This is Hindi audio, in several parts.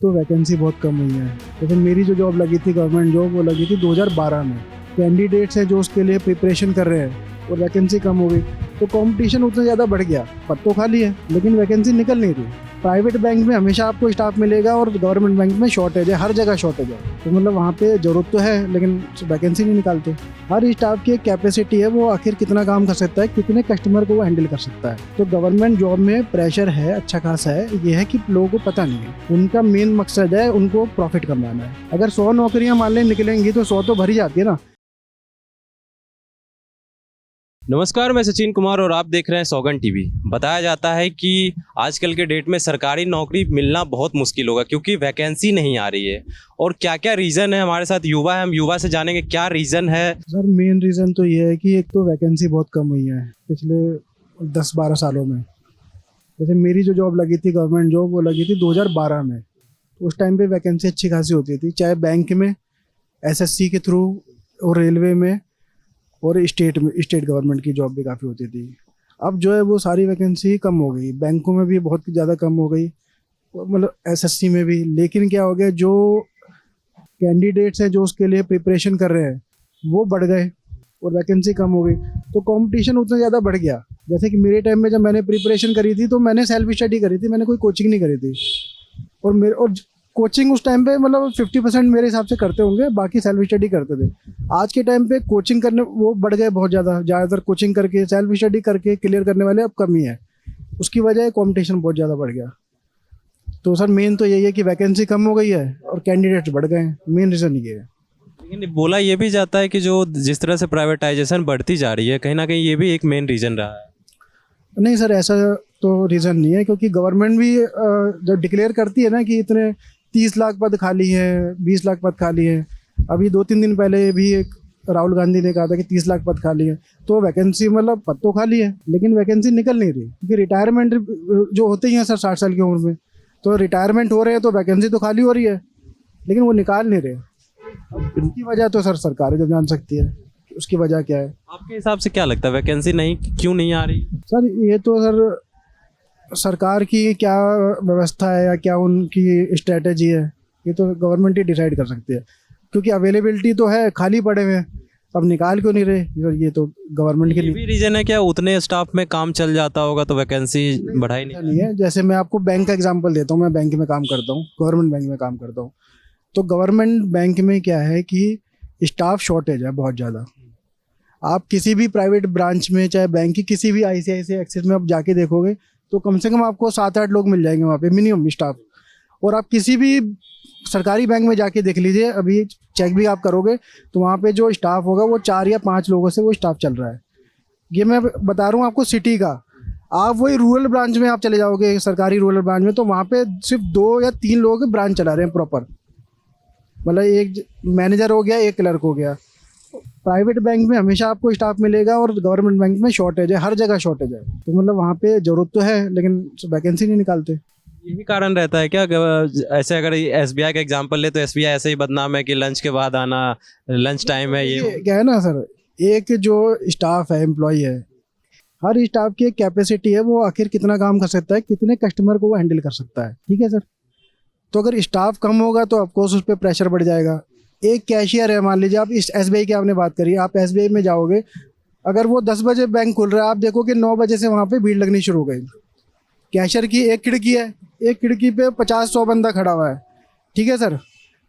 तो वैकेंसी बहुत कम हुई है। लेकिन मेरी जो जॉब लगी थी गवर्नमेंट जॉब, वो लगी थी 2012 में। कैंडिडेट्स हैं जो उसके लिए प्रिपरेशन कर रहे हैं और वैकेंसी कम हो गई, तो कंपटीशन उतना ज़्यादा बढ़ गया। पद तो खाली है लेकिन वैकेंसी निकल नहीं रही। प्राइवेट बैंक में हमेशा आपको स्टाफ मिलेगा और गवर्नमेंट बैंक में शॉर्टेज है, हर जगह शॉर्टेज है। तो मतलब वहाँ पे ज़रूरत तो है लेकिन वैकेंसी नहीं निकालते। हर स्टाफ की एक कैपेसिटी है, वो आखिर कितना काम कर सकता है, कितने कस्टमर को वो हैंडल कर सकता है। तो गवर्नमेंट जॉब में प्रेशर है, अच्छा खासा है। ये है कि लोगों को पता नहीं है, उनका मेन मकसद है उनको प्रॉफिट कमाना है। अगर 100 नौकरियां मान लें निकलेंगी तो 100 तो भरी जाती है ना। नमस्कार, मैं सचिन कुमार और आप देख रहे हैं सौगन टीवी। बताया जाता है कि आजकल के डेट में सरकारी नौकरी मिलना बहुत मुश्किल होगा क्योंकि वैकेंसी नहीं आ रही है। और क्या क्या रीज़न है, हमारे साथ युवा है, हम युवा से जानेंगे क्या रीज़न है। सर मेन रीज़न तो ये है कि एक तो वैकेंसी बहुत कम हुई है पिछले 10-12 सालों में। जैसे मेरी जो जॉब लगी थी गवर्नमेंट जॉब, वो लगी थी 2012 में। तो उस टाइम पे वैकेंसी अच्छी खासी होती थी, चाहे बैंक में, एसएससी के थ्रू, और रेलवे में, और स्टेट गवर्नमेंट की जॉब भी काफ़ी होती थी। अब जो है वो सारी वैकेंसी कम हो गई, बैंकों में भी बहुत ज़्यादा कम हो गई, मतलब एसएससी में भी। लेकिन क्या हो गया, जो कैंडिडेट्स हैं जो उसके लिए प्रिपरेशन कर रहे हैं वो बढ़ गए और वैकेंसी कम हो गई, तो कंपटीशन उतना ज़्यादा बढ़ गया। जैसे कि मेरे टाइम में जब मैंने प्रिपरेशन करी थी तो मैंने सेल्फ स्टडी करी थी, मैंने कोई कोचिंग नहीं करी थी। और कोचिंग उस टाइम पे मतलब 50% मेरे हिसाब से करते होंगे, बाकी सेल्फ स्टडी करते थे। आज के टाइम पे कोचिंग करने वो बढ़ गए बहुत ज़्यादातर कोचिंग करके सेल्फ स्टडी करके क्लियर करने वाले अब कम ही है। उसकी वजह कंपटीशन बहुत ज़्यादा बढ़ गया। तो सर मेन तो यही है कि वैकेंसी कम हो गई है और कैंडिडेट्स बढ़ गए हैं, मेन रीज़न ये है। लेकिन बोला ये भी जाता है कि जो जिस तरह से प्राइवेटाइजेशन बढ़ती जा रही है, कहीं ना कहीं ये भी एक मेन रीज़न रहा है। नहीं सर, ऐसा तो रीज़न नहीं है, क्योंकि गवर्नमेंट भी जब डिक्लेयर करती है ना कि इतने 30 लाख पद खाली हैं, 20 लाख पद खाली हैं। अभी 2-3 दिन पहले भी एक राहुल गांधी ने कहा था कि 30 लाख पद खाली है। तो वैकेंसी मतलब पद तो खाली है लेकिन वैकेंसी निकल नहीं रही, क्योंकि रिटायरमेंट जो होते ही हैं सर 60 साल की उम्र में, तो रिटायरमेंट हो रहे हैं तो वैकेंसी तो खाली हो रही है लेकिन वो निकाल नहीं रहे। अब इनकी वजह तो सर सरकार जब जान सकती है उसकी वजह क्या है। आपके हिसाब से क्या लगता है वैकेंसी नहीं क्यों नहीं आ रही? सर ये तो सर सरकार की क्या व्यवस्था है या क्या उनकी स्ट्रेटजी है, ये तो गवर्नमेंट ही डिसाइड कर सकती है। क्योंकि अवेलेबिलिटी तो है, खाली पड़े हुए हैं, अब निकाल क्यों नहीं रहे, ये तो गवर्नमेंट के ये भी रीज़न है क्या उतने स्टाफ में काम चल जाता होगा तो वैकेंसी बढ़ाई नहीं है। जैसे मैं आपको बैंक का एग्जांपल देता हूँ, मैं बैंक में काम करता हूँ, गवर्नमेंट बैंक में काम करता हूँ। तो गवर्नमेंट बैंक में क्या है कि स्टाफ शॉर्टेज है बहुत ज़्यादा। आप किसी भी प्राइवेट ब्रांच में, चाहे बैंक की किसी भी आईसीआईसीआई एक्सिस में आप जाके देखोगे तो कम से कम आपको 7-8 लोग मिल जाएंगे वहाँ पे मिनिमम स्टाफ। और आप किसी भी सरकारी बैंक में जाके देख लीजिए, अभी चेक भी आप करोगे तो वहाँ पे जो स्टाफ होगा वो 4 या 5 लोगों से वो स्टाफ चल रहा है। ये मैं बता रहा हूँ आपको सिटी का। आप वही रूरल ब्रांच में आप चले जाओगे, सरकारी रूरल ब्रांच में, तो वहाँ पे सिर्फ 2 या 3 लोग ब्रांच चला रहे हैं प्रॉपर। मतलब एक मैनेजर हो गया, एक क्लर्क हो गया। प्राइवेट बैंक में हमेशा आपको स्टाफ मिलेगा और गवर्नमेंट बैंक में शॉर्टेज है, हर जगह शॉर्टेज है। तो मतलब वहाँ पे ज़रूरत तो है लेकिन वैकेंसी नहीं निकालते। यही कारण रहता है क्या? ऐसे अगर एसबीआई का एग्जांपल ले तो एसबीआई ऐसे ही बदनाम है कि लंच के बाद आना, लंच टाइम है ये क्या है ना सर, एक जो स्टाफ है, एम्प्लॉय है, हर स्टाफ की एक कैपेसिटी है, वो आखिर कितना काम कर सकता है, कितने कस्टमर को वो हैंडल कर सकता है। ठीक है सर। तो अगर स्टाफ कम होगा तो ऑफकोर्स उस पर प्रेशर बढ़ जाएगा। एक कैशियर है, मान लीजिए आप इस एसबीआई की आपने बात करी, आप एसबीआई में जाओगे, अगर वो 10 बजे बैंक खुल रहा है, आप देखो कि 9 बजे से वहाँ पे भीड़ लगनी शुरू हो गई। कैशियर की एक खिड़की है, एक खिड़की पे 50-100 बंदा खड़ा हुआ है। ठीक है सर।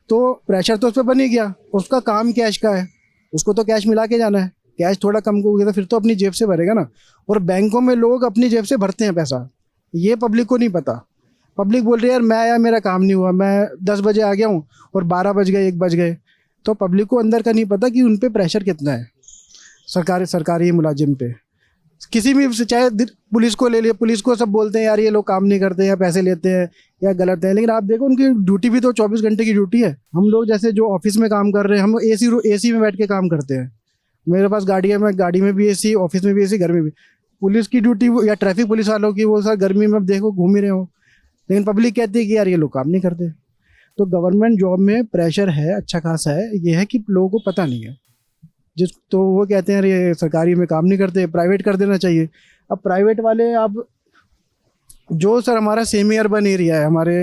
तो प्रेशर तो उस पर बन ही गया, उसका काम कैश का है, उसको तो कैश मिला के जाना है। कैश थोड़ा कम हो गया तो फिर तो अपनी जेब से भरेगा ना। और बैंकों में लोग अपनी जेब से भरते हैं पैसा, ये पब्लिक को नहीं पता। पब्लिक बोल रही है यार मैं आया, मेरा काम नहीं हुआ, मैं 10 बजे आ गया हूँ और 12 बज गए, 1 बज गए। तो पब्लिक को अंदर का नहीं पता कि उन पे प्रेशर कितना है सरकारी मुलाजिम पे। किसी भी, चाहे पुलिस को ले लिए, पुलिस को सब बोलते हैं यार ये लोग काम नहीं करते या पैसे लेते हैं या गलत है, लेकिन आप देखो उनकी ड्यूटी भी तो 24 घंटे की ड्यूटी है। हम लोग जैसे जो ऑफिस में काम कर रहे हैं, हम एसी में बैठ के काम करते हैं। मेरे पास गाड़ी है, मैं गाड़ी में भी एसी, ऑफिस में भी एसी, घर में भी। पुलिस की ड्यूटी या ट्रैफिक पुलिस वालों की, वो सर गर्मी में अब देखो घूम ही रहे हो, लेकिन पब्लिक कहती है कि यार ये लोग काम नहीं करते। तो गवर्नमेंट जॉब में प्रेशर है, अच्छा खासा है। ये है कि लोगों को पता नहीं है, जिस तो वो कहते हैं ये सरकारी में काम नहीं करते, प्राइवेट कर देना चाहिए। अब प्राइवेट वाले, अब जो सर हमारा सेमी अर्बन एरिया है, हमारे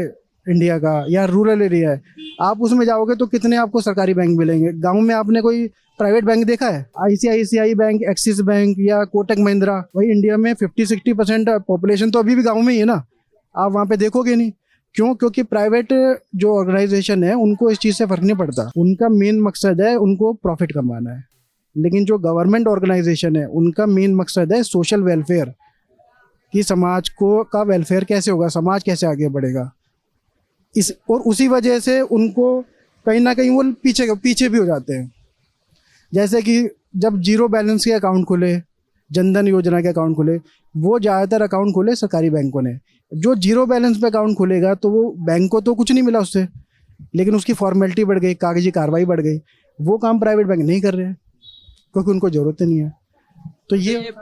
इंडिया का या रूरल एरिया है, आप उसमें जाओगे तो कितने आपको सरकारी बैंक मिलेंगे। गांव में आपने कोई प्राइवेट बैंक देखा है? आईसीआईसीआई बैंक, एक्सिस बैंक या कोटक महिंद्रा, वही इंडिया में 50-60% पॉपुलेशन तो अभी भी गाँव में ही है ना, आप वहाँ पे देखोगे नहीं। क्यों? क्योंकि प्राइवेट जो ऑर्गेनाइजेशन है उनको इस चीज़ से फ़र्क नहीं पड़ता, उनका मेन मकसद है उनको प्रॉफिट कमाना है। लेकिन जो गवर्नमेंट ऑर्गेनाइजेशन है उनका मेन मकसद है सोशल वेलफेयर, कि समाज को का वेलफेयर कैसे होगा, समाज कैसे आगे बढ़ेगा। और उसी वजह से उनको कहीं ना कहीं वो पीछे भी हो जाते हैं। जैसे कि जब जीरो बैलेंस के अकाउंट खुले, जनधन योजना के अकाउंट खुले, वो ज़्यादातर अकाउंट खुले सरकारी बैंकों ने। जो जीरो बैलेंस पे अकाउंट खुलेगा तो वो बैंक को तो कुछ नहीं मिला उससे, लेकिन उसकी फॉर्मेलिटी बढ़ गई, कागजी कार्रवाई बढ़ गई। वो काम प्राइवेट बैंक नहीं कर रहे हैं क्योंकि उनको ज़रूरत नहीं है। तो ये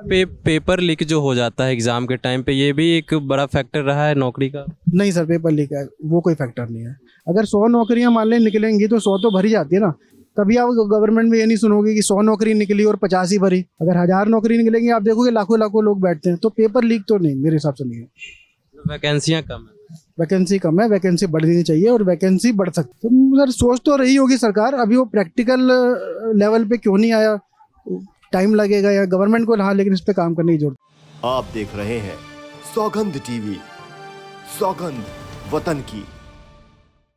पेपर लीक जो हो जाता है एग्जाम के टाइम पे, ये भी एक बड़ा फैक्टर रहा है नौकरी का। नहीं सर, पेपर लीक है वो कोई फैक्टर नहीं है। अगर 100 नौकरियां मान लें निकलेंगी तो 100 तो भरी जाती है ना। कभी आप गवर्नमेंट में ये नहीं सुनोगे कि 100 नौकरी निकली और 50 ही भरी। अगर 1000 नौकरी निकलेंगी आप देखोगे लाखों लाखों लोग बैठते हैं। तो पेपर लीक तो नहीं, मेरे हिसाब से नहीं है। वैकेंसियाँ कम है। वैकेंसी कम है, वैकेंसी बढ़नी चाहिए और वैकेंसी बढ़ सकती है। तो सर सोच तो रही होगी सरकार, अभी वो प्रैक्टिकल लेवल पे क्यों नहीं आया, टाइम लगेगा या गवर्नमेंट को। हाँ, लेकिन इस पे काम करने की जरूरत। आप देख रहे हैं सौगंध टीवी, सौगंध वतन की।